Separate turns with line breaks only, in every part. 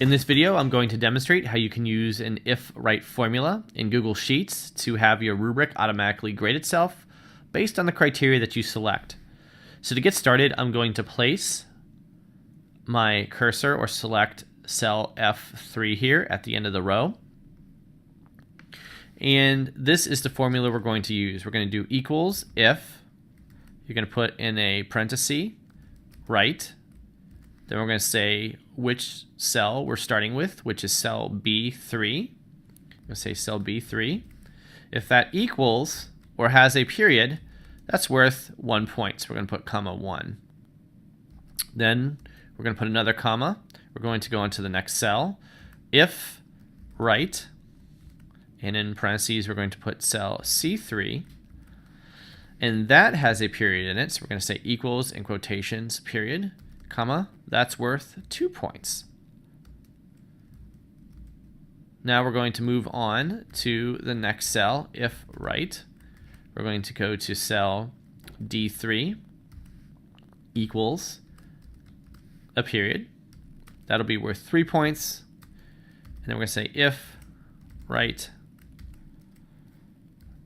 In this video, I'm going to demonstrate how you can use an if-right formula in Google Sheets to have your rubric automatically grade itself based on the criteria that you select. So to get started, I'm going to place my cursor or select cell F3 here at the end of the row. And this is the formula we're going to use. We're going to do equals if, you're going to put in a parenthesis, right, then we're going to say which cell we're starting with, which is cell B3. I'm going to say cell B3. If that equals or has a period, that's worth 1 point. So we're going to put comma 1. Then we're going to put another comma. We're going to go on to the next cell. If right, and in parentheses, we're going to put cell C3. And that has a period in it. So we're going to say equals in quotations, period, comma, that's worth 2 points. Now we're going to move on to the next cell, if right. We're going to go to cell D3 equals a period. That'll be worth 3 points. And then we're going to say if right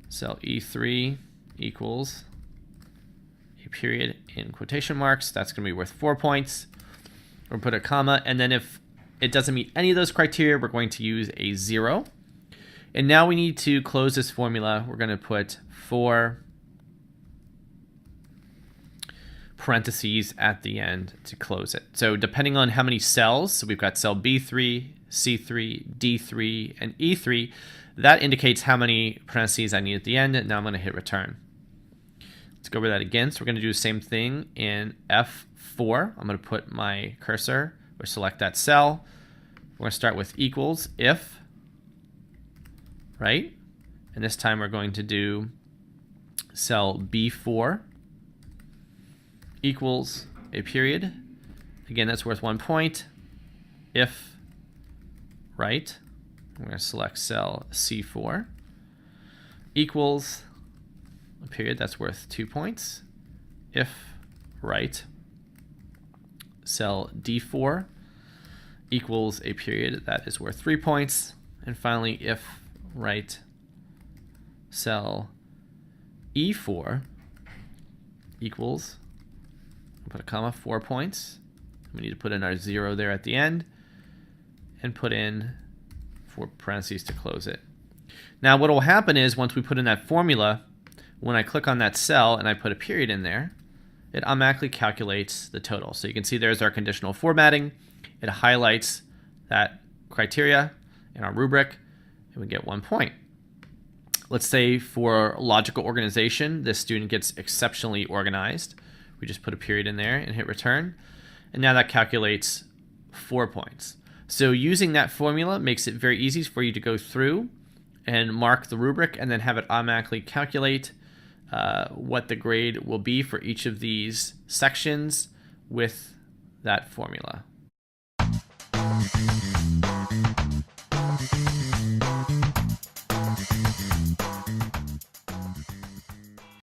cell E3 equals a period in quotation marks. That's going to be worth 4 points. We'll put a comma, and then if it doesn't meet any of those criteria, we're going to use a 0. And now we need to close this formula. We're going to put 4 parentheses at the end to close it. So depending on how many cells, so we've got cell B3, C3, D3, and E3, that indicates how many parentheses I need at the end, and now I'm going to hit return. Let's go over that again. So we're going to do the same thing in F4. I'm going to put my cursor or select that cell. We're going to start with equals if, right? And this time we're going to do cell B4 equals a period. Again, that's worth 1 point. If, right? We're going to select cell C4 equals a period, that's worth 2 points. If right, cell D4 equals a period, that is worth 3 points. And finally, if right, cell E4 equals, put a comma, 4 points. We need to put in our 0 there at the end and put in 4 parentheses to close it. Now what will happen is once we put in that formula, when I click on that cell and I put a period in there, it automatically calculates the total. So you can see there's our conditional formatting. It highlights that criteria in our rubric, and we get 1 point. Let's say for logical organization, this student gets exceptionally organized. We just put a period in there and hit return, and now that calculates 4 points. So using that formula makes it very easy for you to go through and mark the rubric and then have it automatically calculate what the grade will be for each of these sections with that formula.